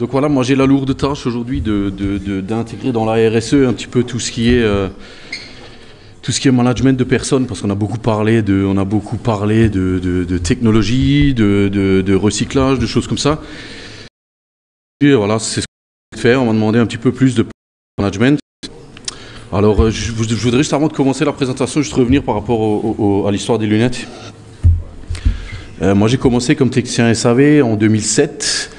Donc voilà, moi j'ai la lourde tâche aujourd'hui d'intégrer dans la RSE un petit peu tout ce qui est management de personnes, parce qu'on a beaucoup parlé de technologie, de recyclage, de choses comme ça. Et voilà, c'est ce qu'on va faire. On m'a demandé un petit peu plus de management. Alors je voudrais juste, avant de commencer la présentation, juste revenir par rapport à l'histoire des lunettes. Moi j'ai commencé comme technicien SAV en 2007.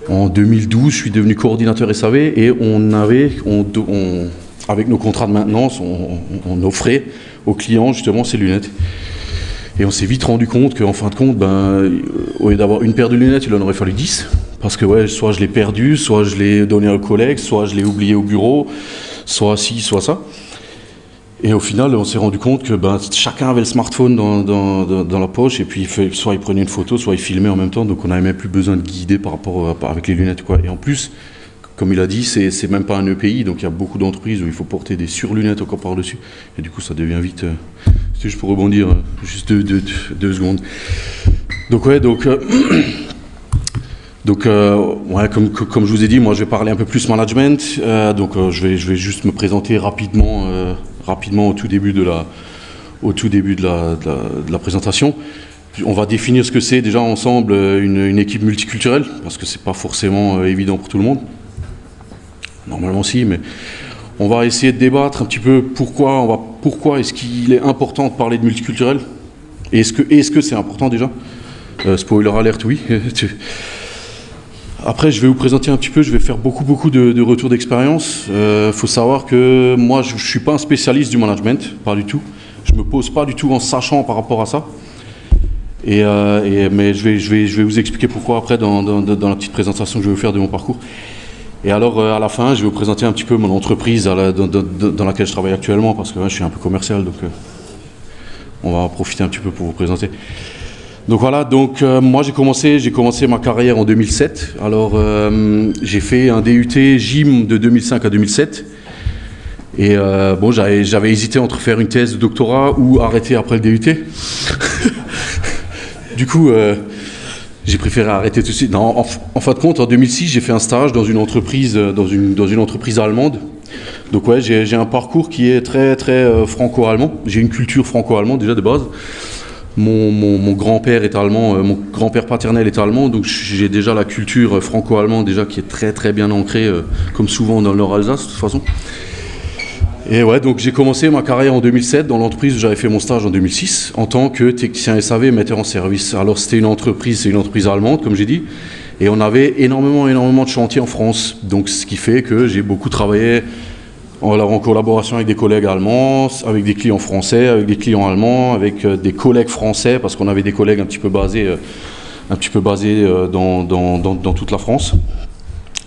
En 2012, je suis devenu coordinateur SAV et avec nos contrats de maintenance, on offrait aux clients justement ces lunettes. Et on s'est vite rendu compte qu'en fin de compte, au lieu d'avoir une paire de lunettes, il en aurait fallu 10. Parce que soit je l'ai perdu, soit je l'ai donné à un collègue, soit je l'ai oublié au bureau, soit ci, soit ça. Et au final, on s'est rendu compte que chacun avait le smartphone dans la poche, et puis soit il prenait une photo, soit il filmait en même temps, donc on n'avait même plus besoin de guider par rapport avec les lunettes, quoi. Et en plus, comme il a dit, c'est même pas un EPI, donc il y a beaucoup d'entreprises où il faut porter des surlunettes encore par-dessus, et du coup ça devient vite... c'est juste pour rebondir, juste deux secondes. Donc ouais, comme je vous ai dit, moi je vais parler un peu plus management, je vais juste me présenter rapidement au tout début de la présentation. On va définir ce que c'est déjà ensemble une équipe multiculturelle, parce que c'est pas forcément évident pour tout le monde. Normalement si, mais on va essayer de débattre un petit peu pourquoi est-ce qu'il est important de parler de multiculturel, et est-ce que c'est important déjà. Spoiler alert, oui. Après, je vais vous présenter un petit peu, je vais faire beaucoup de retours d'expérience. Faut savoir que moi, je ne suis pas un spécialiste du management, pas du tout. Je ne me pose pas du tout en sachant par rapport à ça. Mais je vais vous expliquer pourquoi après dans la petite présentation que je vais vous faire de mon parcours. Et alors, à la fin, je vais vous présenter un petit peu mon entreprise dans laquelle je travaille actuellement, parce que je suis un peu commercial, donc on va en profiter un petit peu pour vous présenter. Donc voilà, moi j'ai commencé ma carrière en 2007. Alors j'ai fait un DUT gym de 2005 à 2007. Et j'avais hésité entre faire une thèse de doctorat ou arrêter après le DUT. Du coup, j'ai préféré arrêter tout de suite. Non, en fin de compte, en 2006, j'ai fait un stage dans une entreprise allemande. Donc ouais, j'ai un parcours qui est très franco-allemand. J'ai une culture franco-allemande déjà de base. Mon grand-père est allemand, mon grand-père paternel est allemand, donc j'ai déjà la culture franco-allemande déjà qui est très bien ancrée, comme souvent dans le Nord-Alsace de toute façon. Et ouais, donc j'ai commencé ma carrière en 2007 dans l'entreprise où j'avais fait mon stage en 2006 en tant que technicien SAV metteur en service. Alors c'est une entreprise allemande comme j'ai dit, et on avait énormément de chantiers en France, donc ce qui fait que j'ai beaucoup travaillé en collaboration avec des collègues allemands, avec des clients français, avec des clients allemands, avec des collègues français, parce qu'on avait des collègues un petit peu basés dans toute la France.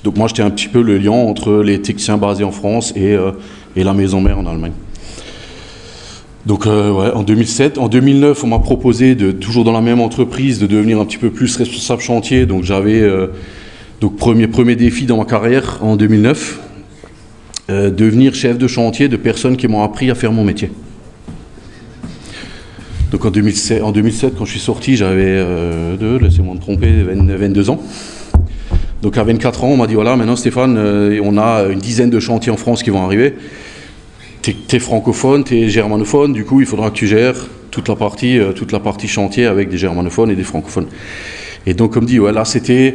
Donc moi j'étais un petit peu le lien entre les techniciens basés en France et la maison mère en Allemagne. Donc en 2007, en 2009 on m'a proposé, toujours dans la même entreprise, de devenir un petit peu plus responsable chantier. Donc j'avais premier défi dans ma carrière en 2009. Devenir chef de chantier de personnes qui m'ont appris à faire mon métier. Donc en 2007 quand je suis sorti, j'avais laissez-moi me tromper, 22 ans. Donc à 24 ans, on m'a dit voilà, maintenant Stéphane, on a une dizaine de chantiers en France qui vont arriver. T'es francophone, t'es germanophone, du coup il faudra que tu gères toute la partie chantier avec des germanophones et des francophones. Et donc comme dit, ouais, là c'était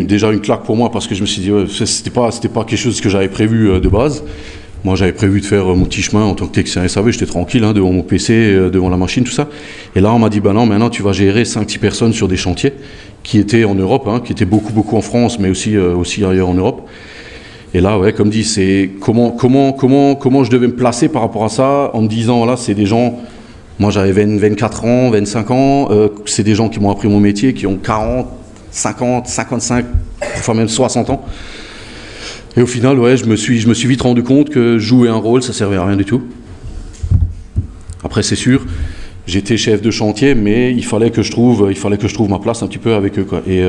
déjà une claque pour moi, parce que je me suis dit c'était pas quelque chose que j'avais prévu de base. Moi j'avais prévu de faire mon petit chemin en tant que technicien SAV, j'étais tranquille devant mon PC, devant la machine, tout ça. Et là on m'a dit non, maintenant tu vas gérer 5-6 personnes sur des chantiers qui étaient en Europe, qui étaient beaucoup en France, mais aussi ailleurs en Europe. Et là ouais, comme dit, c'est comment je devais me placer par rapport à ça, en me disant voilà, c'est des gens. Moi j'avais 24 ans, 25 ans, c'est des gens qui m'ont appris mon métier, qui ont 40, 50, 55, parfois même 60 ans. Et au final, ouais, je me suis vite rendu compte que jouer un rôle, ça servait à rien du tout. Après, c'est sûr, j'étais chef de chantier, mais il fallait que je trouve ma place un petit peu avec eux, quoi. Et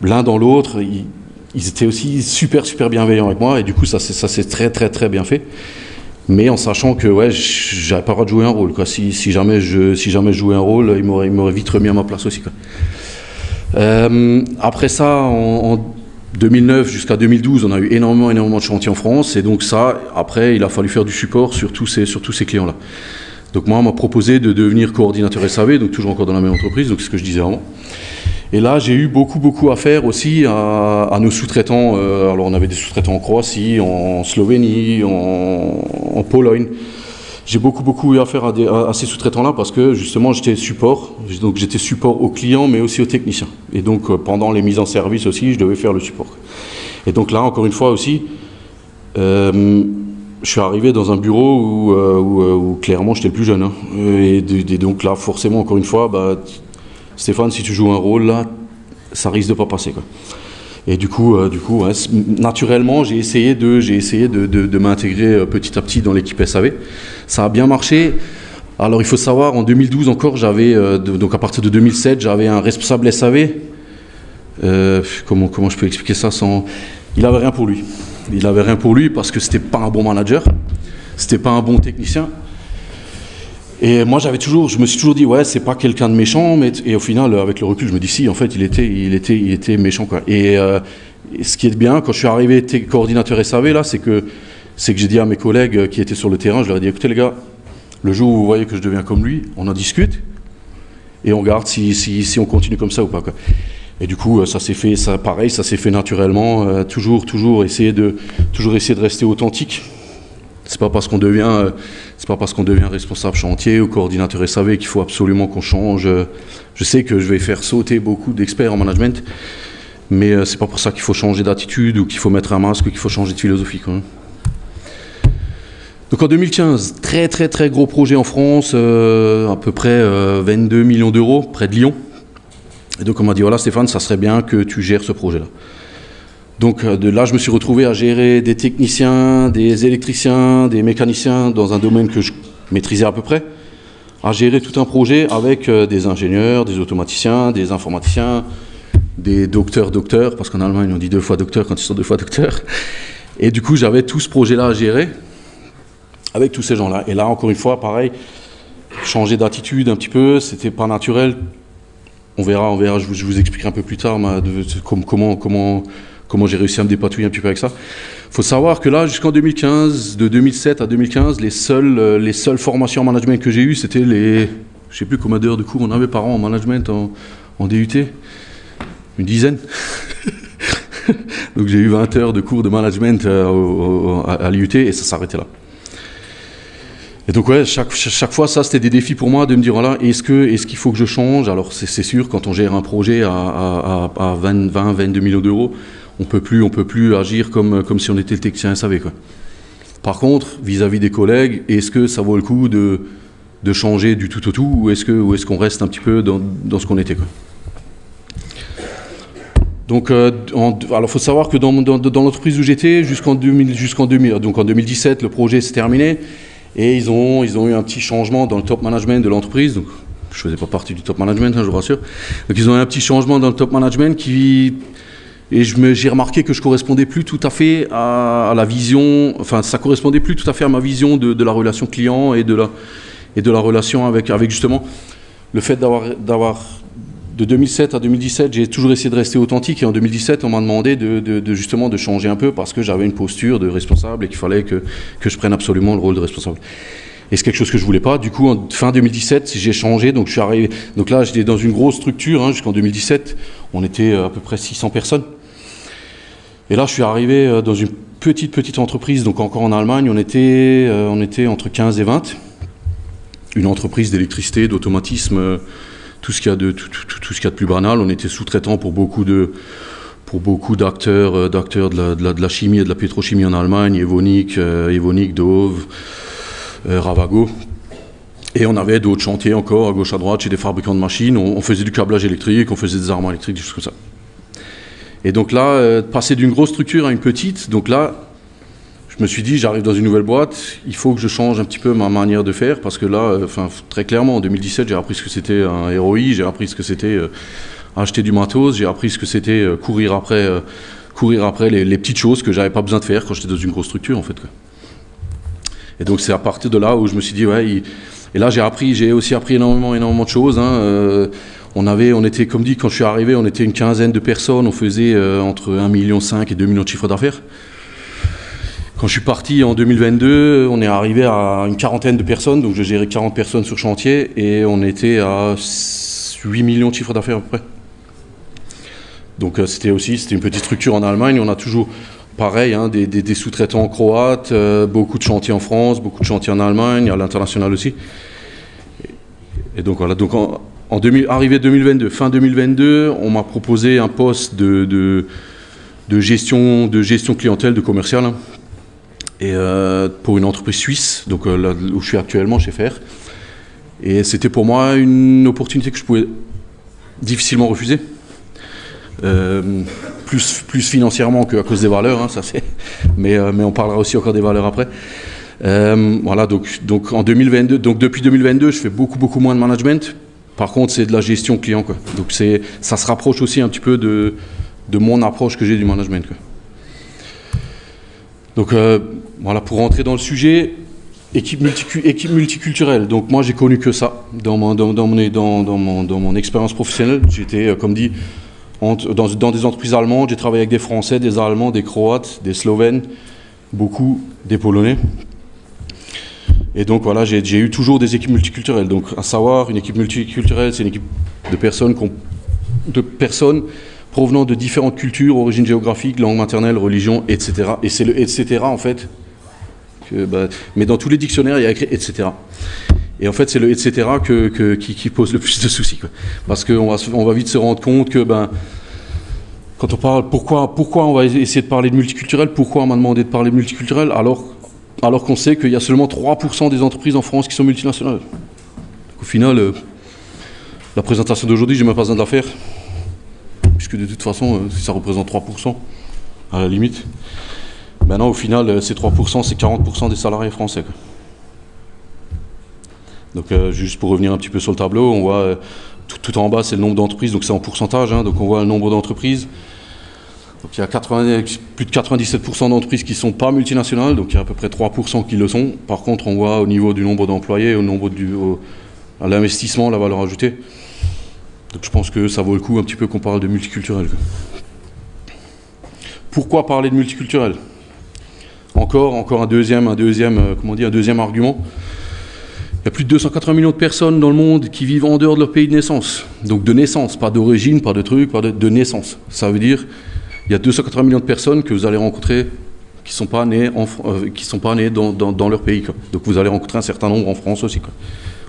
l'un dans l'autre, ils étaient aussi super bienveillants avec moi, et du coup, ça s'est très bien fait. Mais en sachant que ouais, j'avais pas le droit de jouer un rôle, quoi. Si jamais je jouais un rôle, il m'aurait vite remis à ma place aussi, quoi. Après ça, en 2009 jusqu'à 2012, on a eu énormément de chantiers en France. Et donc ça, après, il a fallu faire du support sur tous ces clients-là. Donc moi, on m'a proposé de devenir coordinateur SAV, donc toujours encore dans la même entreprise, donc c'est ce que je disais avant. Et là, j'ai eu beaucoup à faire aussi à nos sous-traitants. Alors on avait des sous-traitants en Croatie, en Slovénie, en Pologne. J'ai beaucoup eu à faire à ces sous-traitants-là parce que justement j'étais support. Donc j'étais support aux clients mais aussi aux techniciens. Et donc pendant les mises en service aussi, je devais faire le support. Et donc là, encore une fois aussi, je suis arrivé dans un bureau où clairement j'étais le plus jeune. Hein. Et donc là, forcément, encore une fois, Stéphane, si tu joues un rôle là, ça risque de pas passer, quoi. Et du coup ouais, naturellement, j'ai essayé de m'intégrer petit à petit dans l'équipe SAV. Ça a bien marché. Alors, il faut savoir, en 2012 encore, donc à partir de 2007, j'avais un responsable SAV. Comment je peux expliquer ça sans... Il avait rien pour lui. Il avait rien pour lui parce que c'était pas un bon manager, c'était pas un bon technicien. Et moi, je me suis toujours dit, ouais, c'est pas quelqu'un de méchant, et au final, avec le recul, je me dis, si, en fait, il était méchant, quoi. Et ce qui est bien, quand je suis arrivé coordinateur SAV, là, c'est que j'ai dit à mes collègues qui étaient sur le terrain, je leur ai dit, écoutez, les gars, le jour où vous voyez que je deviens comme lui, on en discute, et on regarde si on continue comme ça ou pas, quoi. Et du coup, ça s'est fait naturellement, toujours essayer de rester authentique. C'est pas parce qu'on devient responsable chantier ou coordinateur SAV qu'il faut absolument qu'on change. Je sais que je vais faire sauter beaucoup d'experts en management, mais c'est pas pour ça qu'il faut changer d'attitude ou qu'il faut mettre un masque ou qu'il faut changer de philosophie, quoi. Donc en 2015, très gros projet en France, à peu près 22 millions d'euros, près de Lyon. Et donc on m'a dit, voilà Stéphane, ça serait bien que tu gères ce projet-là. Donc de là, je me suis retrouvé à gérer des techniciens, des électriciens, des mécaniciens dans un domaine que je maîtrisais à peu près, à gérer tout un projet avec des ingénieurs, des automaticiens, des informaticiens, des docteurs, parce qu'en Allemagne on dit 2 fois docteur quand ils sont 2 fois docteur. Et du coup, j'avais tout ce projet-là à gérer avec tous ces gens-là. Et là, encore une fois, pareil, changer d'attitude un petit peu, c'était pas naturel. On verra, je vous expliquerai un peu plus tard comment j'ai réussi à me dépatouiller un petit peu avec ça. Il faut savoir que là, jusqu'en 2015, de 2007 à 2015, les seules formations en management que j'ai eues, c'était je ne sais plus combien d'heures de cours on avait par an en management en DUT, une dizaine. Donc j'ai eu 20 heures de cours de management à l'IUT et ça s'arrêtait là. Et donc ouais, chaque fois, ça c'était des défis pour moi de me dire, voilà, est-ce qu'il faut que je change? Alors c'est sûr, quand on gère un projet à 22 millions d'euros, on peut plus agir comme si on était le technicien SAV, quoi. Par contre, vis-à-vis des collègues, est-ce que ça vaut le coup de changer du tout au tout, ou est-ce qu'on reste un petit peu dans ce qu'on était, quoi. Donc, alors faut savoir que dans l'entreprise où j'étais, jusqu'en 2000, donc en 2017, le projet s'est terminé. Et ils ont eu un petit changement dans le top management de l'entreprise. Donc, je ne faisais pas partie du top management, hein, je vous rassure. Donc, ils ont eu un petit changement dans le top management et j'ai remarqué que je correspondais plus tout à fait à la vision, enfin, ça correspondait plus tout à fait à ma vision de la relation client et de la relation avec justement le fait d'avoir de 2007 à 2017, j'ai toujours essayé de rester authentique, et en 2017, on m'a demandé justement de changer un peu parce que j'avais une posture de responsable et qu'il fallait que je prenne absolument le rôle de responsable. Et c'est quelque chose que je voulais pas. Du coup, en fin 2017, j'ai changé, donc je suis arrivé. Donc là, j'étais dans une grosse structure, hein, jusqu'en 2017, on était à peu près 600 personnes. Et là, je suis arrivé dans une petite entreprise, donc encore en Allemagne, on était entre 15 et 20. Une entreprise d'électricité, d'automatisme, tout ce qu'il y a de plus banal. On était sous-traitant pour beaucoup d'acteurs de la chimie et de la pétrochimie en Allemagne, Evonik, Dove, Ravago. Et on avait d'autres chantiers encore à gauche à droite chez des fabricants de machines. On faisait du câblage électrique, on faisait des armoires électriques, des choses comme ça. Et donc là, passer d'une grosse structure à une petite, donc là, je me suis dit, j'arrive dans une nouvelle boîte, il faut que je change un petit peu ma manière de faire, parce que là, très clairement, en 2017, j'ai appris ce que c'était un ROI, j'ai appris ce que c'était acheter du matos, j'ai appris ce que c'était courir après les petites choses que j'avais pas besoin de faire quand j'étais dans une grosse structure, en fait, quoi. Et donc c'est à partir de là où je me suis dit, ouais, et là j'ai aussi appris énormément de choses, hein. on était, comme dit, quand je suis arrivé, on était une quinzaine de personnes, on faisait entre 1,5 million et 2 millions de chiffre d'affaires. Quand je suis parti en 2022, on est arrivé à une quarantaine de personnes, donc je gérais 40 personnes sur chantier, et on était à 8 millions de chiffre d'affaires à peu près. Donc c'était une petite structure en Allemagne, on a toujours, pareil, hein, des sous-traitants croates, beaucoup de chantiers en France, beaucoup de chantiers en Allemagne, à l'international aussi. Et donc voilà, donc arrivé 2022, fin 2022, on m'a proposé un poste de gestion clientèle, de commercial, hein, et pour une entreprise suisse, donc là où je suis actuellement chez FR. Et c'était pour moi une opportunité que je pouvais difficilement refuser, plus financièrement qu'à cause des valeurs, hein, ça c'est. Mais on parlera aussi encore des valeurs après. Voilà, donc en 2022, donc depuis 2022, je fais beaucoup moins de management. Par contre, c'est de la gestion client, quoi. Donc ça se rapproche aussi un petit peu de mon approche que j'ai du management, quoi. Donc voilà, pour rentrer dans le sujet, équipe multiculturelle. Donc moi, j'ai connu que ça dans mon expérience professionnelle. J'étais, comme dit, dans des entreprises allemandes. J'ai travaillé avec des Français, des Allemands, des Croates, des Slovènes, beaucoup des Polonais. Et donc voilà, j'ai eu toujours des équipes multiculturelles. Donc à savoir, une équipe multiculturelle, c'est une équipe de personnes provenant de différentes cultures, origines géographiques, langue maternelle, religion, etc. Et c'est le etc. en fait, mais dans tous les dictionnaires, il y a écrit etc. Et en fait, c'est le etc. qui pose le plus de soucis, quoi. Parce qu'on va vite se rendre compte que quand on parle, pourquoi on va essayer de parler de multiculturel, pourquoi on m'a demandé de parler de multiculturel, alors qu'on sait qu'il y a seulement 3% des entreprises en France qui sont multinationales. Donc, au final, la présentation d'aujourd'hui, j'ai même pas besoin de la faire, puisque de toute façon, si ça représente 3%, à la limite, maintenant au final, ces 3%, c'est 40% des salariés français, quoi. Donc juste pour revenir un petit peu sur le tableau, on voit tout en bas, c'est le nombre d'entreprises, donc c'est en pourcentage, hein, donc on voit le nombre d'entreprises. Donc il y a plus de 97% d'entreprises qui ne sont pas multinationales, donc il y a à peu près 3% qui le sont. Par contre, on voit au niveau du nombre d'employés, au nombre à l'investissement, la valeur ajoutée. Donc je pense que ça vaut le coup un petit peu qu'on parle de multiculturel. Pourquoi parler de multiculturel ? Encore un deuxième argument. Il y a plus de 280 millions de personnes dans le monde qui vivent en dehors de leur pays de naissance. Donc de naissance, pas d'origine, pas de truc, de naissance. Ça veut dire il y a 280 millions de personnes que vous allez rencontrer qui ne sont pas nées, dans leur pays, quoi. Donc vous allez rencontrer un certain nombre en France aussi, quoi.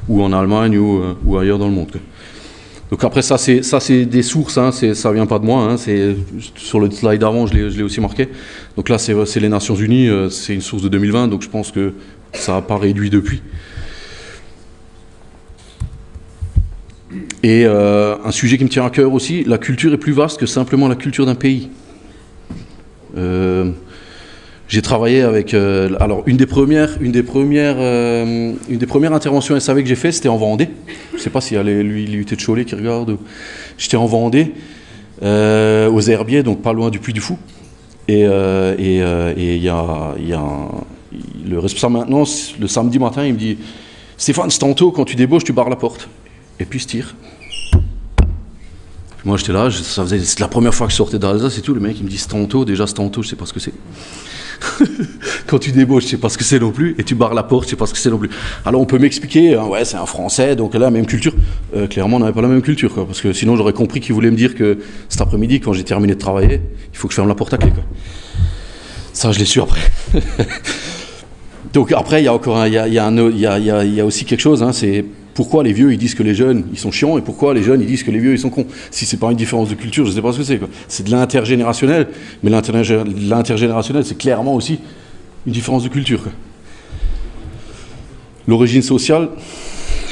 Ou en Allemagne ou ailleurs dans le monde, quoi. Donc après ça c'est des sources, hein, ça vient pas de moi, hein, c'est sur le slide d'avant je l'ai aussi marqué. Donc là c'est les Nations Unies, c'est une source de 2020, donc je pense que ça n'a pas réduit depuis. Et un sujet qui me tient à cœur aussi, la culture est plus vaste que simplement la culture d'un pays. J'ai travaillé avec... alors, une des premières interventions SAV que j'ai fait, c'était en Vendée. Je ne sais pas s'il y a l'UT de Cholet qui regarde. J'étais en Vendée, aux Herbiers, donc pas loin du Puy du Fou. Et il y a le responsable maintenance, le samedi matin, il me dit « Stéphane, c'est tantôt, quand tu débauches, tu barres la porte. » Et puis je tire. Moi j'étais là, c'est la première fois que je sortais d'Alsace et tout, le mec il me dit Stanto, déjà Stanto, je sais pas ce que c'est. Quand tu débauches, je sais pas ce que c'est non plus, et tu barres la porte, je sais pas ce que c'est non plus. Alors on peut m'expliquer, hein, ouais c'est un Français, donc là même culture. Clairement on n'avait pas la même culture, quoi, parce que sinon j'aurais compris qu'il voulait me dire que cet après-midi, quand j'ai terminé de travailler, il faut que je ferme la porte à clé, quoi. Ça je l'ai su après. Donc après il y a encore il y a aussi quelque chose, hein, c'est pourquoi les vieux ils disent que les jeunes ils sont chiants et pourquoi les jeunes ils disent que les vieux ils sont cons. Si c'est pas une différence de culture, je sais pas ce que c'est, quoi. C'est de l'intergénérationnel, mais l'intergénérationnel c'est clairement aussi une différence de culture, quoi. L'origine sociale,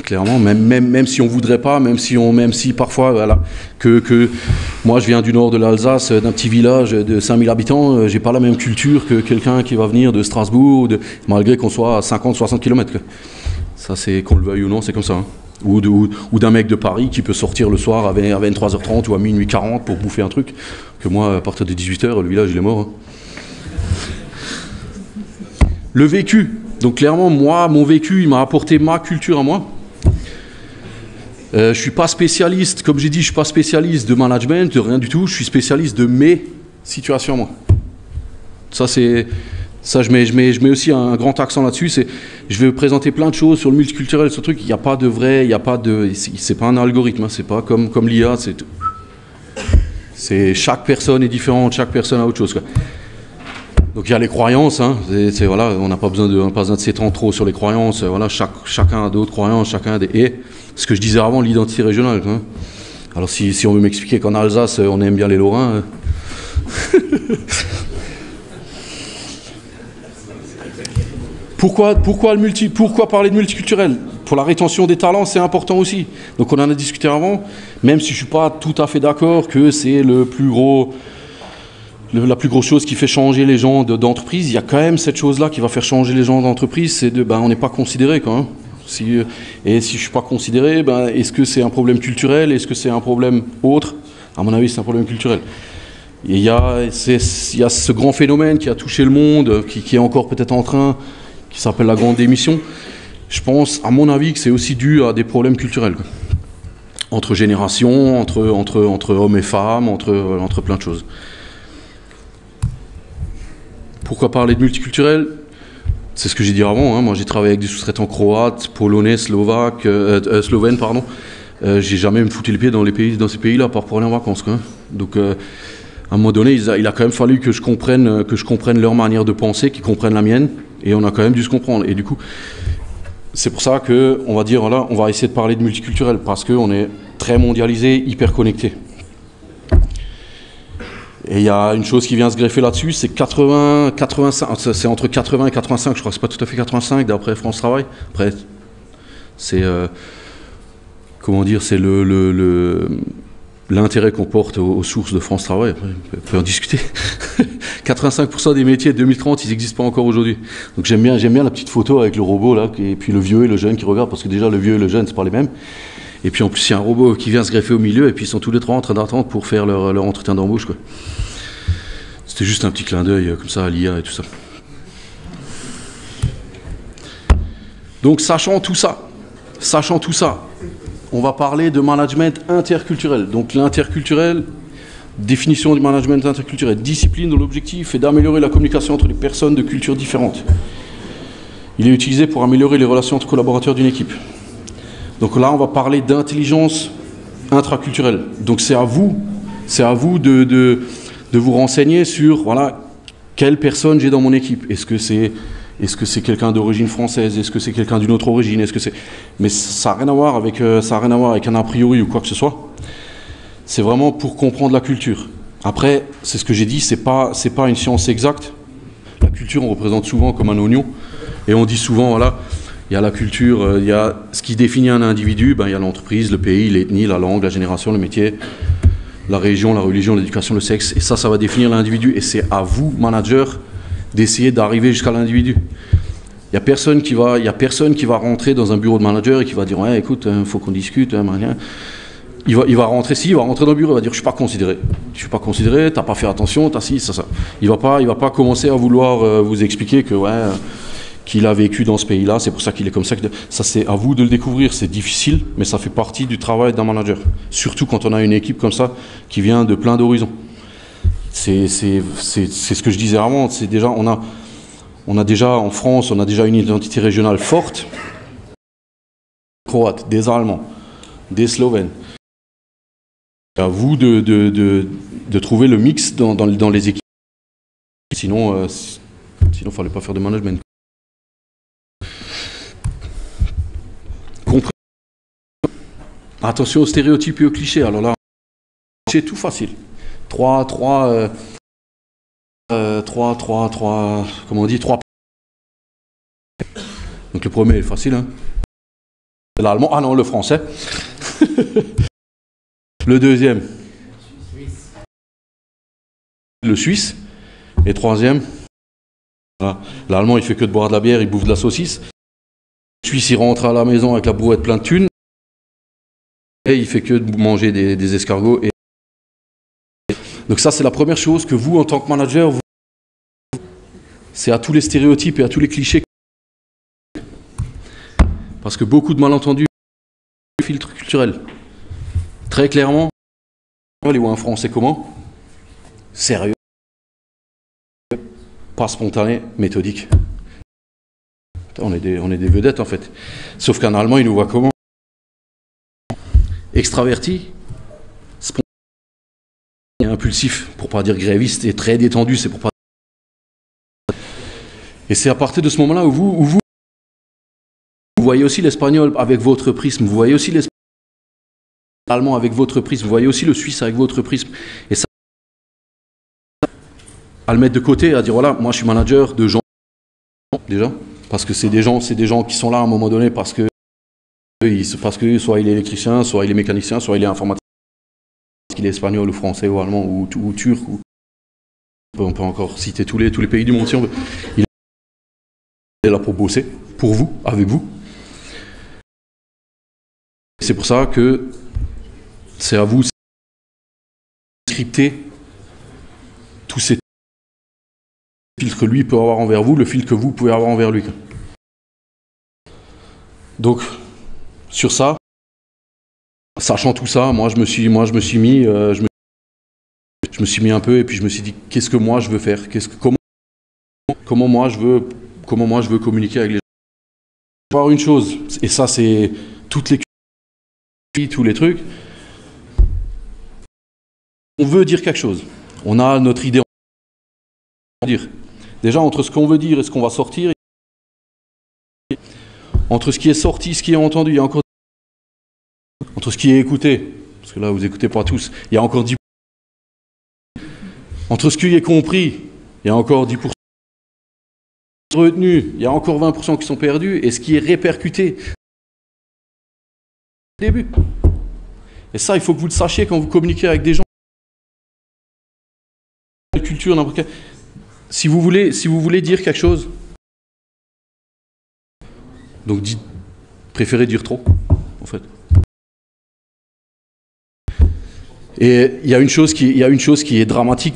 clairement, même si on voudrait pas, même si parfois, voilà, que moi je viens du nord de l'Alsace, d'un petit village de 5000 habitants, j'ai pas la même culture que quelqu'un qui va venir de Strasbourg, malgré qu'on soit à 50-60 km, quoi. Ça c'est, qu'on le veuille ou non, c'est comme ça, hein. Ou d'un mec de Paris qui peut sortir le soir à 23h30 ou à minuit 40 pour bouffer un truc, que moi, à partir de 18h, le village il est mort, hein. Le vécu. Donc clairement, moi, mon vécu, il m'a apporté ma culture à moi. Je suis pas spécialiste, comme j'ai dit, je suis pas spécialiste de management, de rien du tout. Je suis spécialiste de mes situations, moi. Ça, je mets aussi un grand accent là-dessus. Je vais présenter plein de choses sur le multiculturel, ce truc. Il n'y a pas de vrai, il n'y a pas de. C'est pas un algorithme, hein, c'est pas comme l'IA. Chaque personne est différente, chaque personne a autre chose, quoi. Donc il y a les croyances, hein, voilà, on n'a pas besoin de s'étendre trop sur les croyances. Voilà, chacun a d'autres croyances, chacun a des. Et ce que je disais avant, l'identité régionale. Hein. Alors si on veut m'expliquer qu'en Alsace on aime bien les Lorrains. Pourquoi parler de multiculturel? Pour la rétention des talents, c'est important aussi. Donc on en a discuté avant, même si je ne suis pas tout à fait d'accord que c'est la plus grosse chose qui fait changer les gens d'entreprise, il y a quand même cette chose-là qui va faire changer les gens d'entreprise, c'est on n'est pas considéré quand même. Et si je ne suis pas considéré, est-ce que c'est un problème culturel? Est-ce que c'est un problème autre? À mon avis, c'est un problème culturel. Et il y a ce grand phénomène qui a touché le monde, qui est encore peut-être en train, qui s'appelle la grande démission. Je pense, à mon avis, que c'est aussi dû à des problèmes culturels, quoi. Entre générations, entre hommes et femmes, entre plein de choses. Pourquoi parler de multiculturel? C'est ce que j'ai dit avant, hein. Moi j'ai travaillé avec des sous-traitants croates, polonais, slovènes, pardon. J'ai jamais me foutu les pieds dans ces pays-là, par pour aller en vacances, quoi. Donc à un moment donné, il a quand même fallu que je comprenne leur manière de penser, qu'ils comprennent la mienne, et on a quand même dû se comprendre. Et du coup, c'est pour ça qu'on va dire, là, on va essayer de parler de multiculturel, parce qu'on est très mondialisé, hyper connecté. Et il y a une chose qui vient se greffer là-dessus, c'est 85, c'est entre 80 et 85, je crois que c'est pas tout à fait 85 d'après France Travail. Après, c'est c'est l'intérêt qu'on porte aux sources de France Travail. Après, on peut en discuter. 85% des métiers de 2030, ils n'existent pas encore aujourd'hui. Donc j'aime bien la petite photo avec le robot là, et puis le vieux et le jeune qui regardent, parce que déjà le vieux et le jeune, c'est pas les mêmes. Et puis en plus, il y a un robot qui vient se greffer au milieu, et puis ils sont tous les trois en train d'attendre pour faire leur entretien d'embauche, quoi. C'était juste un petit clin d'œil comme ça à l'IA et tout ça. Donc sachant tout ça, on va parler de management interculturel. Donc l'interculturel, définition du management interculturel, discipline dont l'objectif est d'améliorer la communication entre les personnes de cultures différentes. Il est utilisé pour améliorer les relations entre collaborateurs d'une équipe. Donc là, on va parler d'intelligence intraculturelle. Donc c'est à vous de vous renseigner sur, voilà, quelle personne j'ai dans mon équipe. Est-ce que c'est quelqu'un d'origine française? Est-ce que c'est quelqu'un d'une autre origine? Mais ça n'a rien à voir avec un a priori ou quoi que ce soit. C'est vraiment pour comprendre la culture. Après, c'est ce que j'ai dit, c'est pas une science exacte. La culture, on représente souvent comme un oignon. Et on dit souvent, voilà, il y a la culture, il y a ce qui définit un individu, il y a l'entreprise, le pays, l'ethnie, la langue, la génération, le métier, la région, la religion, l'éducation, le sexe. Et ça va définir l'individu. Et c'est à vous, manager, d'essayer d'arriver jusqu'à l'individu. Il n'y a personne qui va rentrer dans un bureau de manager et qui va dire, ouais, écoute, faut qu'on discute, il va rentrer dans le bureau, il va dire, je suis pas considéré, t'as pas fait attention, t'as ci, ça. Il va pas commencer à vouloir vous expliquer que, qu'il a vécu dans ce pays-là, c'est pour ça qu'il est comme ça. Ça, c'est à vous de le découvrir, c'est difficile, mais ça fait partie du travail d'un manager. Surtout quand on a une équipe comme ça, qui vient de plein d'horizons. C'est ce que je disais avant, c'est déjà, on a déjà en France, on a déjà une identité régionale forte. Des Croates, des Allemands, des Slovènes. C'est à vous de trouver le mix dans les équipes. Sinon, il ne fallait pas faire de management. Attention aux stéréotypes et aux clichés. Alors là, c'est tout facile. 3, comment on dit, 3. Donc le premier est facile, hein. C'est l'allemand. Ah non, le français. Le deuxième, le suisse. Et troisième, voilà. L'allemand, il fait que de boire de la bière, il bouffe de la saucisse. Le suisse, il rentre à la maison avec la brouette pleine de thunes. Et il fait que de manger des escargots. Donc ça, c'est la première chose que vous, en tant que manager, c'est à tous les stéréotypes et à tous les clichés. Parce que beaucoup de malentendus Le filtre culturel. Très clairement, les voit un Français comment? Sérieux, pas spontané, méthodique. On est des vedettes en fait. Sauf qu'un Allemand, il nous voit comment? Extraverti, spontané et impulsif, pour pas dire gréviste, et très détendu, c'est pour pas. Et c'est à partir de ce moment-là où vous voyez aussi l'espagnol avec votre prisme, vous voyez aussi l'allemand avec votre prisme, vous voyez aussi le suisse avec votre prisme. Et ça, à le mettre de côté, à dire voilà, moi je suis manager de gens, déjà, parce que c'est des gens qui sont là à un moment donné parce que soit il est électricien, soit il est mécanicien, soit il est informaticien, parce qu'il est espagnol ou français ou allemand ou turc. On peut encore citer tous les pays du monde si on veut. Il est là pour bosser, pour vous, avec vous. C'est pour ça que c'est à vous de scripter tous ces filtres que lui peut avoir envers vous, le filtre que vous pouvez avoir envers lui. Donc, sur ça, sachant tout ça, moi je me suis mis un peu et puis je me suis dit qu'est-ce que moi je veux faire, comment moi je veux communiquer avec les gens. Voir une chose, et ça c'est toutes les tous les trucs. On veut dire quelque chose. On a notre idée. Dire. Déjà entre ce qu'on veut dire et ce qu'on va sortir, entre ce qui est sorti, ce qui est entendu, il y a encore entre ce qui est écouté, parce que là vous écoutez pas tous, il y a encore 10%. Entre ce qui est compris, il y a encore 10%. Retenu, il y a encore 20% qui sont perdus, et ce qui est répercuté au début. Et ça, il faut que vous le sachiez quand vous communiquez avec des gens. Culture, n'importe quelle. Si vous voulez dire quelque chose, donc préférez dire trop, en fait. Et il y a une chose qui est dramatique,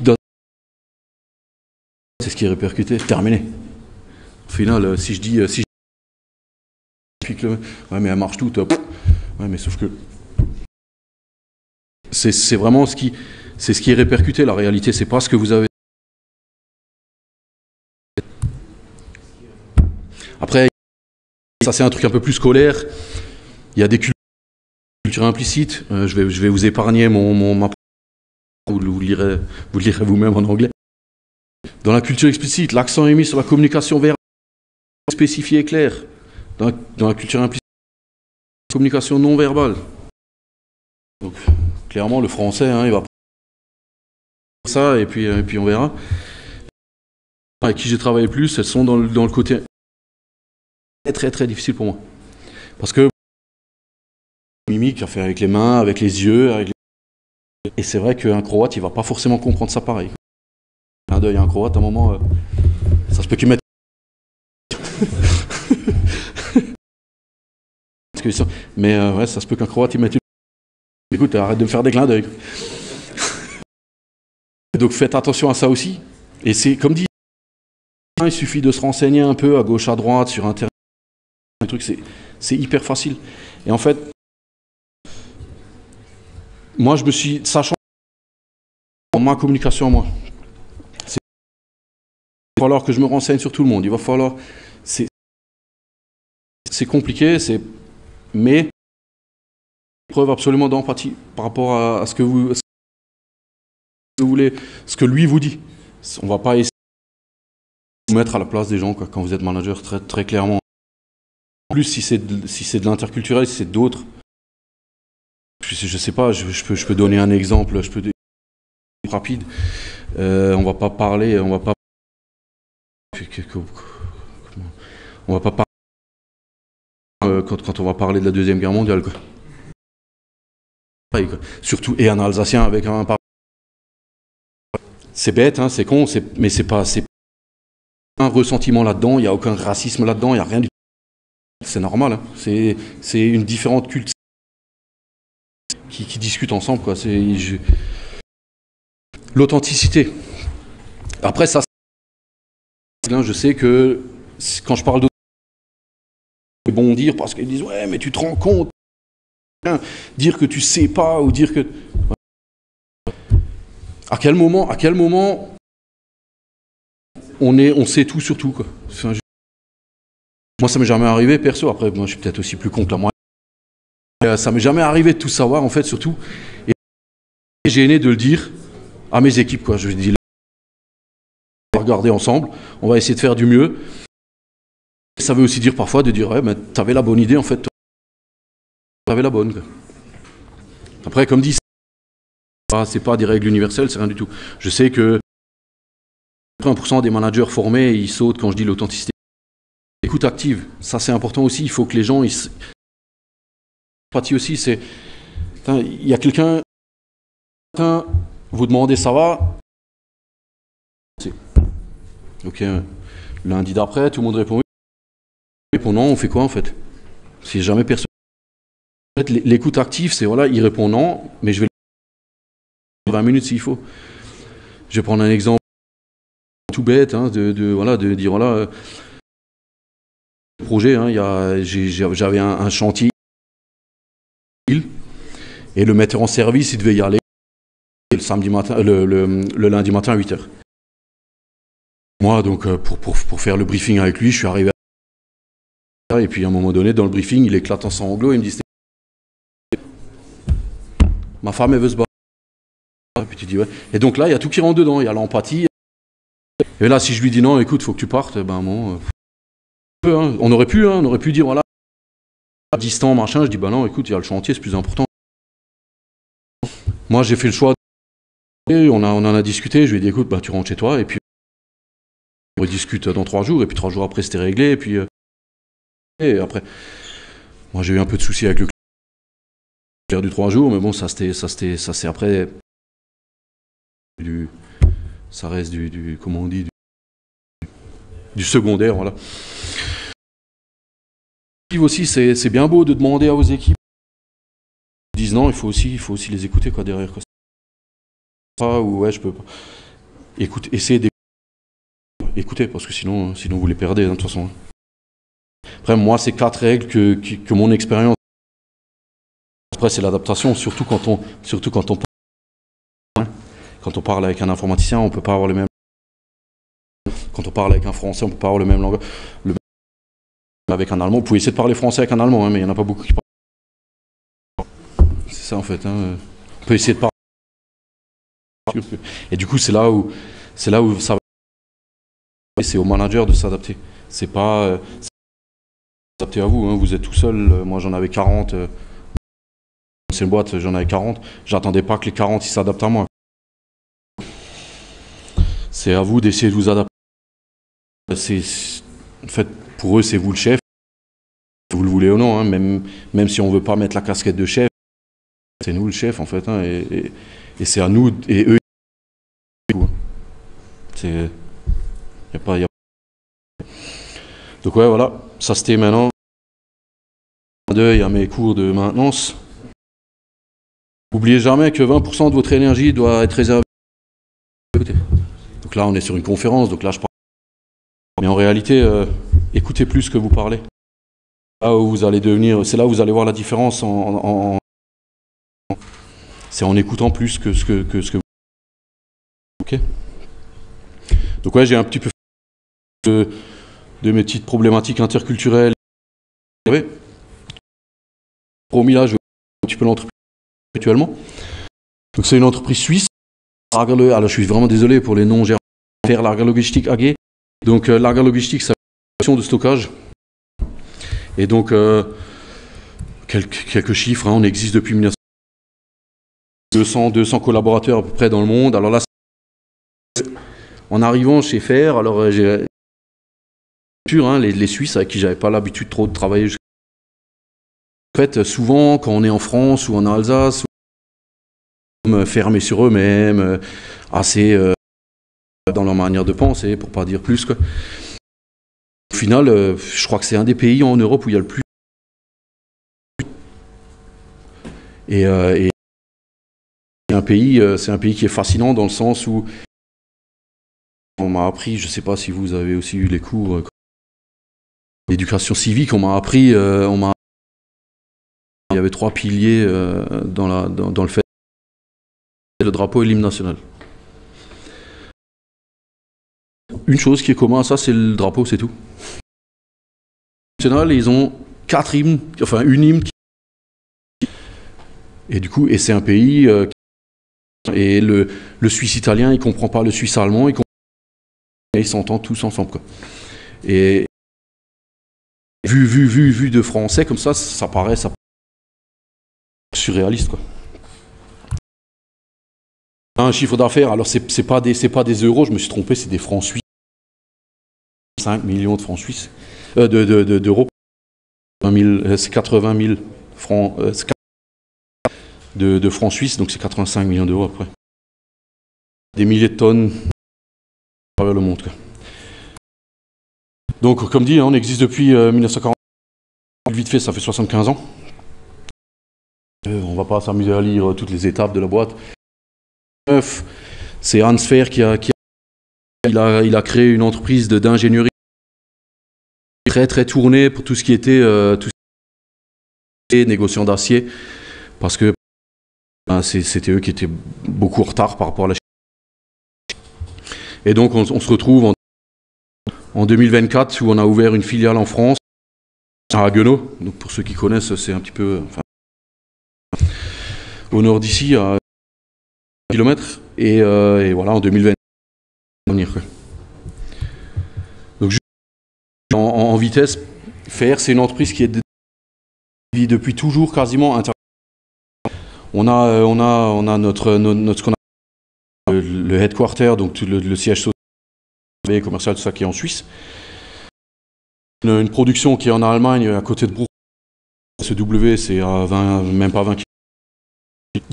c'est ce qui est répercuté, terminé. Au final, si je dis, ouais mais elle marche toute, ouais mais sauf que c'est vraiment ce qui est répercuté. La réalité, c'est pas ce que vous avez. Après, ça c'est un truc un peu plus scolaire. Il y a des cultures implicites. Je vais vous épargner ma. Vous le lirez vous-même en anglais. Dans la culture explicite, l'accent est mis sur la communication verbale spécifiée et claire. Dans la culture implicite, communication non verbale. Donc, clairement, le français, il va faire ça et puis on verra. Avec qui j'ai travaillé plus, elles sont dans le côté très très difficile pour moi. Parce que mimique à faire avec les mains, avec les yeux, et c'est vrai qu'un Croate, il va pas forcément comprendre ça pareil. Un deuil à un Croate, à un moment, ça se peut qu'il mette. Mais ouais, ça se peut qu'un Croate il mette une. Écoute, arrête de me faire des clins d'œil. Donc faites attention à ça aussi. Et c'est comme dit, il suffit de se renseigner un peu à gauche, à droite, sur Internet. Un truc, c'est hyper facile. Et en fait, moi je me suis, sachant en ma communication, moi, il va falloir que je me renseigne sur tout le monde. Il va falloir, c'est compliqué, mais preuve absolument d'empathie par rapport à ce que vous voulez, ce que lui vous dit. On va pas essayer de vous mettre à la place des gens quand vous êtes manager, très, très clairement. En plus, si c'est de l'interculturel, si c'est d'autres, je sais pas, je peux donner un exemple, je peux rapide. On va pas parler quand on va parler de la Deuxième Guerre mondiale, quoi. Surtout, et un Alsacien avec un. C'est bête, c'est con, mais c'est pas un ressentiment là-dedans, il n'y a aucun racisme là-dedans, il n'y a rien du tout. C'est normal, c'est une différente culture qui discutent ensemble, quoi. L'authenticité. Après, ça, je sais que quand je parle de bondir parce qu'ils disent ouais, mais tu te rends compte. dire que tu sais pas ou dire que... À quel moment on sait tout sur tout, quoi. Enfin, moi, ça m'est jamais arrivé, perso. Après, moi, je suis peut-être aussi plus con que la moyenne. Ça m'est jamais arrivé de tout savoir, en fait, surtout. Et j'ai gêné de le dire à mes équipes, quoi. Je dis, on va regarder ensemble, on va essayer de faire du mieux. Et ça veut aussi dire parfois de dire, ouais, mais t'avais la bonne idée, en fait. T'avais la bonne, quoi. Après, comme dit, c'est pas des règles universelles, c'est rien du tout. Je sais que 80% des managers formés, ils sautent quand je dis l'authenticité. Écoute active, ça c'est important aussi. Il faut que les gens, partie aussi, c'est, il y a quelqu'un, vous demandez ça va, ok, lundi d'après, tout le monde répond oui. Répond non, on fait quoi en fait? Si jamais personne. En fait, l'écoute active, c'est voilà, il répond non, mais je vais 20 minutes s'il faut. Je vais prendre un exemple tout bête, hein, de dire voilà, projet, hein, j'avais un chantier et le metteur en service, il devait y aller le samedi matin, le lundi matin à 8h. Moi, donc, pour faire le briefing avec lui, je suis arrivé et puis à un moment donné, dans le briefing, il éclate en sanglots et il me dit ma femme, elle veut se battre. Et puis tu dis ouais. Et donc là, il y a tout qui rentre dedans, il y a l'empathie. Et là, si je lui dis non, écoute, faut que tu partes, ben bon, on aurait pu dire voilà, distant, machin. Je dis bah non, écoute, il y a le chantier, c'est plus important. Moi, j'ai fait le choix. On en a discuté. Je lui ai dit écoute, bah tu rentres chez toi et puis on rediscute dans 3 jours. Et puis 3 jours après, c'était réglé. Et puis et après, moi j'ai eu un peu de soucis avec le clair du 3 jours, mais bon, ça c'est après. Ça reste comment on dit, du secondaire, voilà. Aussi, c'est bien beau de demander à vos équipes. Ils disent non, il faut aussi les écouter quoi derrière. Quoi. Ça, ou ouais, je peux pas. Essayez d'écouter parce que sinon vous les perdez hein, de toute façon. Après, moi, c'est 4 règles que mon expérience. Après, c'est l'adaptation, surtout quand on parle avec un informaticien, on peut pas avoir le même. Quand on parle avec un français, on peut pas avoir le même langage. Avec un allemand, vous pouvez essayer de parler français avec un allemand, hein, mais il n'y en a pas beaucoup qui parlent. C'est ça en fait. Hein. On peut essayer de parler. Et du coup, c'est là où ça va. C'est au manager de s'adapter. C'est pas s'adapter à vous. Hein. Vous êtes tout seul. Moi, j'en avais 40. C'est une boîte, j'en avais 40. J'attendais pas que les 40 ils s'adaptent à moi. C'est à vous d'essayer de vous adapter. En fait, pour eux, c'est vous le chef. Vous le voulez ou non, hein, même si on veut pas mettre la casquette de chef, c'est nous le chef en fait, hein, et c'est à nous et eux. C'est, y a pas. Donc ouais, voilà, ça c'était maintenant. Il y a mes cours de maintenance. N'oubliez jamais que 20% de votre énergie doit être réservée. Donc là, on est sur une conférence, donc là, je parle. Mais en réalité, écoutez plus que vous parlez. Là où vous allez c'est là où vous allez voir la différence c'est en écoutant plus que ce que vous. Ok. Donc ouais, j'ai un petit peu de mes petites problématiques interculturelles. Promis là, je vais un petit peu l'entreprise actuellement. Donc c'est une entreprise suisse. Alors je suis vraiment désolé pour les noms. Faire Larga Logistique AG. Donc Larga Logistique, c'est une solution de stockage. Et donc quelques chiffres, hein, on existe depuis 1900. 200 collaborateurs à peu près dans le monde. Alors là, en arrivant chez Fer, alors j'ai les Suisses avec qui j'avais pas l'habitude trop de travailler. En fait, souvent quand on est en France ou en Alsace, fermés sur eux-mêmes, assez dans leur manière de penser, pour pas dire plus quoi. Au final, je crois que c'est un des pays en Europe où il y a le plus. Et c'est un pays qui est fascinant dans le sens où on m'a appris, je ne sais pas si vous avez aussi eu les cours d'éducation civique, on m'a appris, il y avait 3 piliers dans le fait. Le drapeau et l'hymne national. Une chose qui est commune à ça, c'est le drapeau, c'est tout. National, ils ont 4 hymnes, enfin une hymne. Et du coup, et c'est un pays. Et le Suisse italien, il comprend pas le Suisse allemand, et ils s'entendent tous ensemble, quoi. Et vu de français comme ça paraît surréaliste, quoi. Un chiffre d'affaires, alors c'est pas des euros, je me suis trompé, c'est des francs suisses. 5 millions de francs suisses, d'euros. C'est 80 000 francs de francs suisses, donc c'est 85 millions d'euros après. Des milliers de tonnes à travers le monde, quoi. Donc, comme dit, on existe depuis 1940. Vite fait, ça fait 75 ans. On va pas s'amuser à lire toutes les étapes de la boîte. C'est Hans Fehr qui a créé une entreprise d'ingénierie très tournée pour tout ce qui était négociant d'acier, parce que c'était eux qui étaient beaucoup en retard par rapport à la Chine. Et donc on se retrouve en 2024 où on a ouvert une filiale en France à Haguenau. Donc pour ceux qui connaissent, c'est un petit peu au nord d'ici, à kilomètres, et voilà, en 2020. Donc en vitesse, Fehr, c'est une entreprise qui est depuis toujours quasiment internationale. On a notre ce qu'on appelle le headquarter, donc le siège social et commercial, tout ça qui est en Suisse. Une production qui est en Allemagne, à côté de Bruch. SEW, c'est à même pas 20 km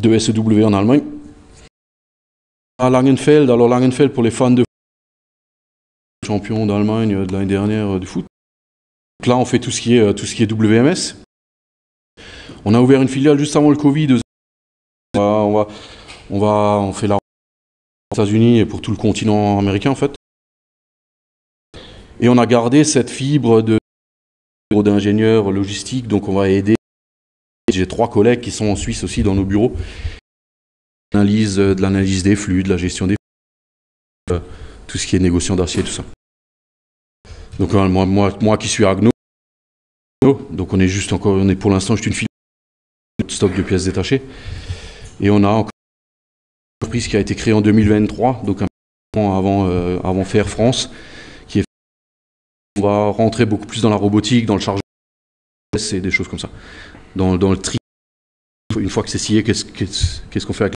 de SEW en Allemagne. À Langenfeld, alors Langenfeld pour les fans de champion d'Allemagne de l'année dernière du foot. Donc là, on fait tout ce qui est WMS. On a ouvert une filiale juste avant le Covid. On fait la aux États-Unis et pour tout le continent américain en fait. Et on a gardé cette fibre d'ingénieurs logistiques, donc on va aider. J'ai 3 collègues qui sont en Suisse aussi dans nos bureaux. De l'analyse des flux, de la gestion des flux, tout ce qui est négociant d'acier, tout ça. Donc moi qui suis à Haguenau, donc on est pour l'instant juste une filiale de stock de pièces détachées. Et on a encore une entreprise qui a été créée en 2023, donc un peu avant Fehr France, qui est. On va rentrer beaucoup plus dans la robotique, dans le chargement, et des choses comme ça. Dans le tri. Une fois que c'est scié, qu'est-ce qu'on fait avec.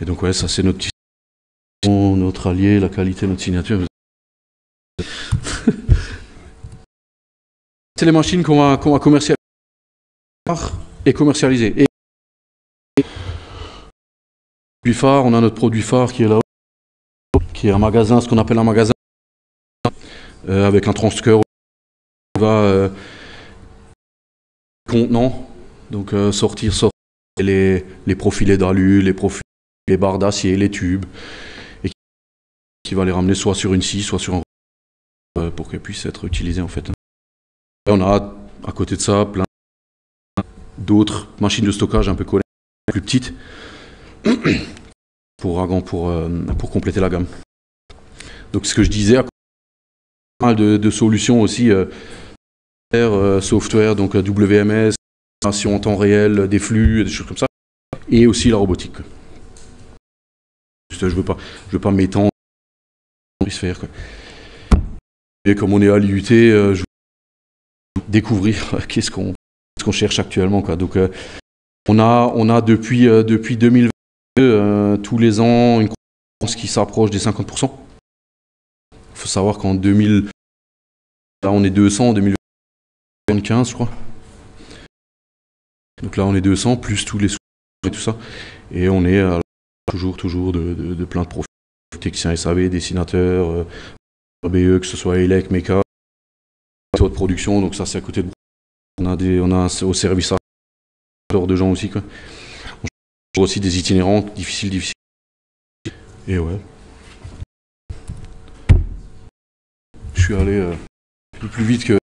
Et donc ouais, ça c'est notre allié, la qualité, notre signature. C'est les machines qu'on va commercialiser et commercialiser. Et produit phare, on a notre produit phare qui est là, qui est un magasin, ce qu'on appelle un magasin, avec un transcœur qui va contenant, donc sortir les profilés d'alu, les barres d'acier, les tubes, et qui va les ramener soit sur une scie, soit sur un pour qu'elles puissent être utilisées en fait. Et on a à côté de ça plein d'autres machines de stockage un peu connues, plus petites, pour compléter la gamme. Donc ce que je disais, pas mal de solutions aussi, software, donc WMS, en temps réel, des flux, des choses comme ça, et aussi la robotique. Je veux pas m'étendre dans faire, quoi. Et comme on est à l'IUT, je veux découvrir qu'est-ce qu'on cherche actuellement, quoi. Donc on a depuis 2022 tous les ans une croissance qui s'approche des 50%. Il faut savoir qu'en 2000, là on est 200, en 2015 je crois. Donc là on est 200 plus tous les sous et tout ça, et on est toujours de plein de profils, techniciens SAV, dessinateurs, BE, que ce soit ELEC, MECA, de production, donc ça c'est à côté de. On a au service de gens aussi, quoi. On a aussi des itinérants difficiles. Et ouais. Je suis allé plus vite que.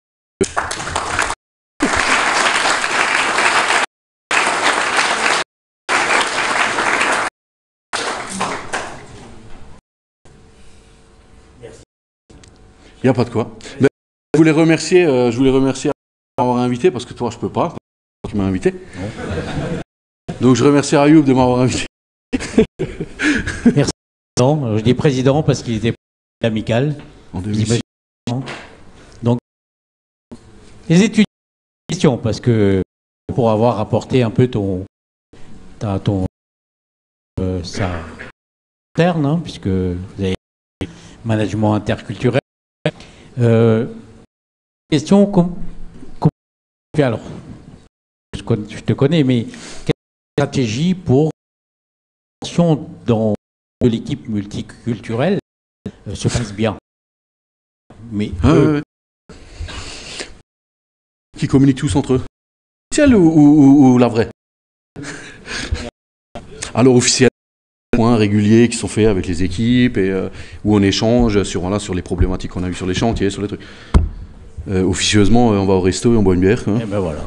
Il n'y a pas de quoi. Mais je voulais remercier de m'avoir invité, parce que toi, je peux pas. Tu m'as invité. Non. Donc, je remercie Ayoub de m'avoir invité. Merci. Je dis président parce qu'il était amical. En 2006. Donc, les études, parce que pour avoir apporté un peu ça interne, hein, puisque vous avez management interculturel. Question, alors, je te connais, mais quelle stratégie pour dans l'équipe multiculturelle se passe bien? Mais qui communiquent tous entre eux. Officiel ou la vraie? Alors officiel, points réguliers qui sont faits avec les équipes et où on échange sur les problématiques qu'on a vues sur les chantiers, sur les trucs. Officieusement, on va au resto et on boit une bière. Hein. Et ben voilà.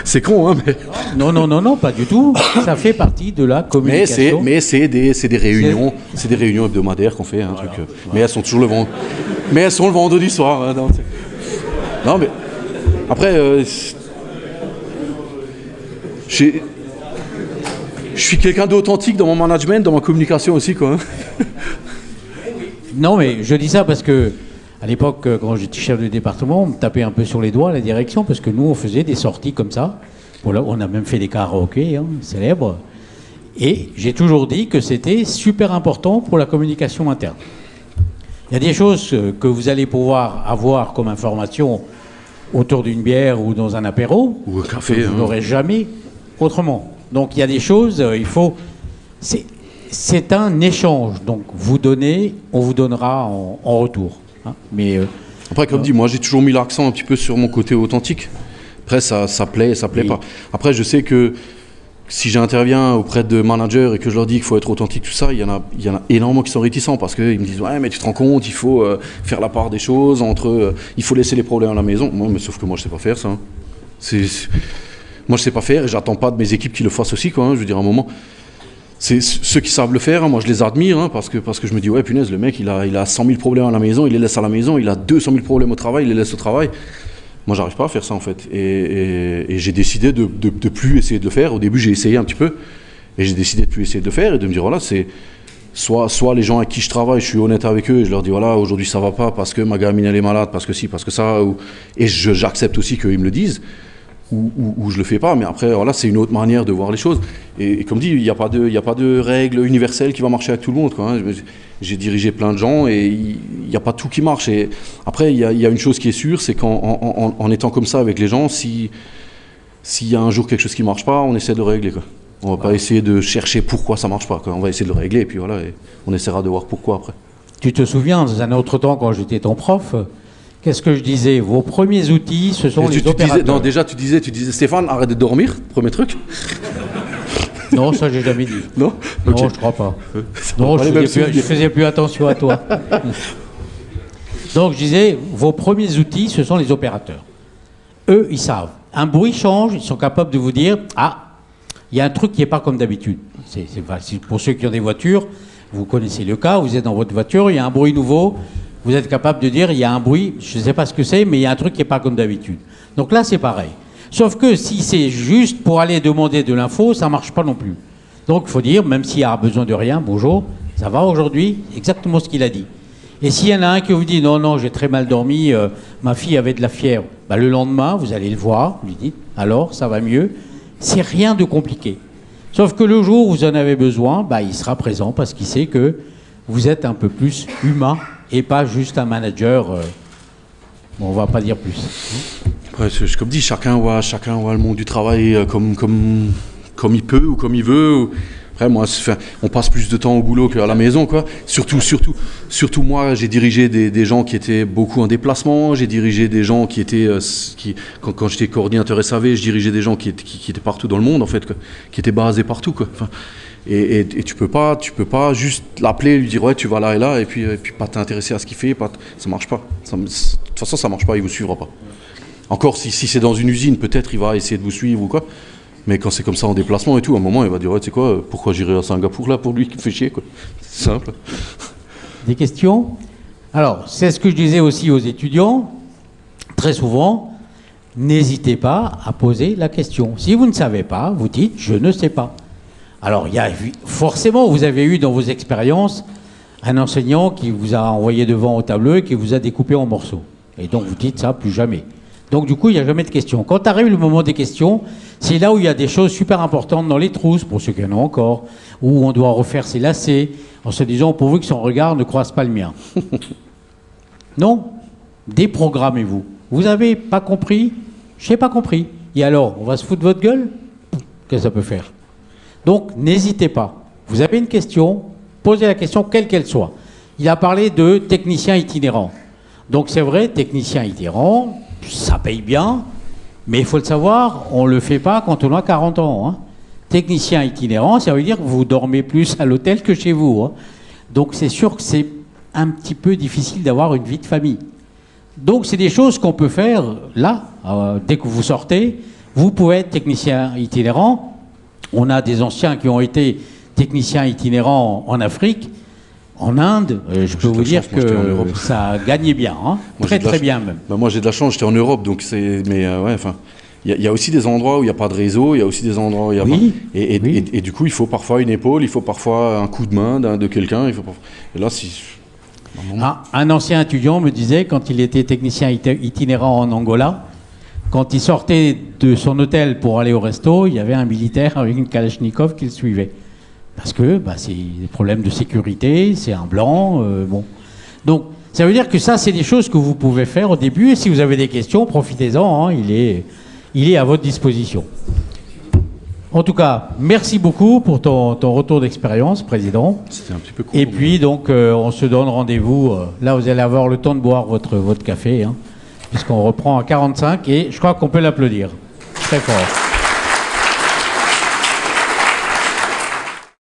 C'est con, hein, mais... Non, pas du tout. Ça fait partie de la communication. Mais c'est des réunions, c'est des réunions hebdomadaires qu'on fait, un truc. Voilà. Mais elles sont toujours le vendredi soir. Hein, non, mais après, je suis quelqu'un d'authentique dans mon management, dans ma communication aussi, quoi. Hein. Non, mais je dis ça parce que à l'époque, quand j'étais chef de département, on me tapait un peu sur les doigts à la direction parce que nous, on faisait des sorties comme ça. Voilà, on a même fait des karaokés, hein, célèbres. Et j'ai toujours dit que c'était super important pour la communication interne. Il y a des choses que vous allez pouvoir avoir comme information autour d'une bière ou dans un apéro, ou un café, que vous n'aurez jamais autrement. Donc il y a des choses, il faut... C'est un échange. Donc vous donnez, on vous donnera en retour. Hein. Mais après, comme dit, moi j'ai toujours mis l'accent un petit peu sur mon côté authentique. Après, ça plaît oui. pas. Après, je sais que si j'interviens auprès de managers et que je leur dis qu'il faut être authentique, tout ça, il y en a énormément qui sont réticents parce qu'ils me disent ouais, mais tu te rends compte, il faut faire la part des choses entre, il faut laisser les problèmes à la maison. Moi, mais sauf que moi, je sais pas faire ça. Hein. Moi, je sais pas faire et j'attends pas de mes équipes qui le fassent aussi, quoi. Hein. Je veux dire, à un moment. C'est ceux qui savent le faire, hein, moi je les admire, hein, parce que je me dis, ouais, punaise, le mec, il a 100 000 problèmes à la maison, il les laisse à la maison, il a 200 000 problèmes au travail, il les laisse au travail. Moi, j'arrive pas à faire ça, en fait. Et j'ai décidé de plus essayer de le faire. Au début, j'ai essayé un petit peu, et j'ai décidé de plus essayer de le faire, et de me dire, voilà, c'est soit les gens avec qui je travaille, je suis honnête avec eux, et je leur dis, voilà, aujourd'hui, ça va pas, parce que ma gamine, elle est malade, parce que ci, parce que ça, et j'accepte aussi qu'ils me le disent. Ou je le fais pas, mais après, voilà, c'est une autre manière de voir les choses. Et comme dit, il n'y a pas de règle universelle qui va marcher avec tout le monde, quoi, hein. J'ai dirigé plein de gens et il n'y a pas tout qui marche. Et après, il y a une chose qui est sûre, c'est qu'en étant comme ça avec les gens, s'il y a un jour quelque chose qui ne marche pas, on essaie de le régler, quoi. On ne va pas essayer de chercher pourquoi ça ne marche pas, quoi. On va essayer de le régler et puis voilà, et on essaiera de voir pourquoi après. Tu te souviens, dans un autre temps, quand j'étais ton prof, qu'est-ce que je disais? Vos premiers outils, ce sont les opérateurs. Non, déjà, tu disais, Stéphane, arrête de dormir, premier truc. Non, ça, j'ai jamais dit. Non, okay. Non, je crois pas. Non, je faisais plus attention à toi. Donc, je disais, vos premiers outils, ce sont les opérateurs. Eux, ils savent. Un bruit change, ils sont capables de vous dire, ah, il y a un truc qui n'est pas comme d'habitude. C'est facile. Pour ceux qui ont des voitures, vous connaissez le cas, vous êtes dans votre voiture, il y a un bruit nouveau. Vous êtes capable de dire, il y a un bruit, je ne sais pas ce que c'est, mais il y a un truc qui n'est pas comme d'habitude. Donc là, c'est pareil. Sauf que si c'est juste pour aller demander de l'info, ça ne marche pas non plus. Donc il faut dire, même s'il y a besoin de rien, bonjour, ça va aujourd'hui? Exactement ce qu'il a dit. Et s'il y en a un qui vous dit, non, j'ai très mal dormi, ma fille avait de la fièvre, bah, le lendemain, vous allez le voir, vous lui dites, alors, ça va mieux? C'est rien de compliqué. Sauf que le jour où vous en avez besoin, bah, il sera présent parce qu'il sait que vous êtes un peu plus humain et pas juste un manager. Bon, on va pas dire plus. Ouais, comme dit, chacun voit le monde du travail comme il peut ou comme il veut. Après, moi, on passe plus de temps au boulot qu'à la maison, quoi. Surtout moi, j'ai dirigé des gens qui étaient beaucoup en déplacement. J'ai dirigé des gens qui étaient, quand j'étais coordinateur SAV, je dirigeais des gens qui étaient partout dans le monde, en fait, quoi, qui étaient basés partout, quoi. Enfin, et tu peux pas juste l'appeler, lui dire ouais, tu vas là et là, et puis pas t'intéresser à ce qu'il fait. Ça marche pas. De toute façon, ça marche pas. Il vous suivra pas. Encore si c'est dans une usine, peut-être il va essayer de vous suivre ou quoi. Mais quand c'est comme ça en déplacement et tout, à un moment, il va dire ouais, tu sais quoi, pourquoi j'irai à Singapour là pour lui qui fait chier, quoi. C'est simple. Des questions? Alors, c'est ce que je disais aussi aux étudiants. Très souvent, n'hésitez pas à poser la question. Si vous ne savez pas, vous dites « je ne sais pas ». Alors, forcément, vous avez eu dans vos expériences un enseignant qui vous a envoyé devant au tableau et qui vous a découpé en morceaux. Et donc, vous dites ça, plus jamais. Donc, du coup, il n'y a jamais de questions. Quand arrive le moment des questions, c'est là où il y a des choses super importantes dans les trousses, pour ceux qui en ont encore, où on doit refaire ses lacets, en se disant, pourvu que son regard ne croise pas le mien. Non, déprogrammez-vous. Vous n'avez pas compris? Je n'ai pas compris. Et alors, on va se foutre de votre gueule? Qu'est-ce que ça peut faire? Donc, n'hésitez pas. Vous avez une question, posez la question quelle qu'elle soit. Il a parlé de technicien itinérant. Donc, c'est vrai, technicien itinérant, ça paye bien, mais il faut le savoir, on ne le fait pas quand on a 40 ans. Hein. Technicien itinérant, ça veut dire que vous dormez plus à l'hôtel que chez vous. Hein. Donc, c'est sûr que c'est un petit peu difficile d'avoir une vie de famille. Donc, c'est des choses qu'on peut faire là, dès que vous sortez. Vous pouvez être technicien itinérant. On a des anciens qui ont été techniciens itinérants en Afrique, en Inde. Je peux vous dire que ça gagnait bien, hein. Très très bien même. Bah, moi j'ai de la chance, j'étais en Europe, donc c'est. Mais ouais, enfin. Il y a aussi des endroits où il n'y a pas de réseau, il y a aussi des endroits où il n'y a pas. Et du coup, il faut parfois une épaule, il faut parfois un coup de main de quelqu'un. Et là, si. Un ancien étudiant me disait, quand il était technicien itinérant en Angola, quand il sortait de son hôtel pour aller au resto, il y avait un militaire avec une Kalachnikov qui le suivait. Parce que c'est des problèmes de sécurité, c'est un blanc, bon. Donc, ça veut dire que ça, c'est des choses que vous pouvez faire au début. Et si vous avez des questions, profitez-en, hein, il est à votre disposition. En tout cas, merci beaucoup pour ton retour d'expérience, Président. C'était un petit peu court. Et puis, donc, on se donne rendez-vous. Là, vous allez avoir le temps de boire votre café, hein, puisqu'on reprend à 45 et je crois qu'on peut l'applaudir. Très fort.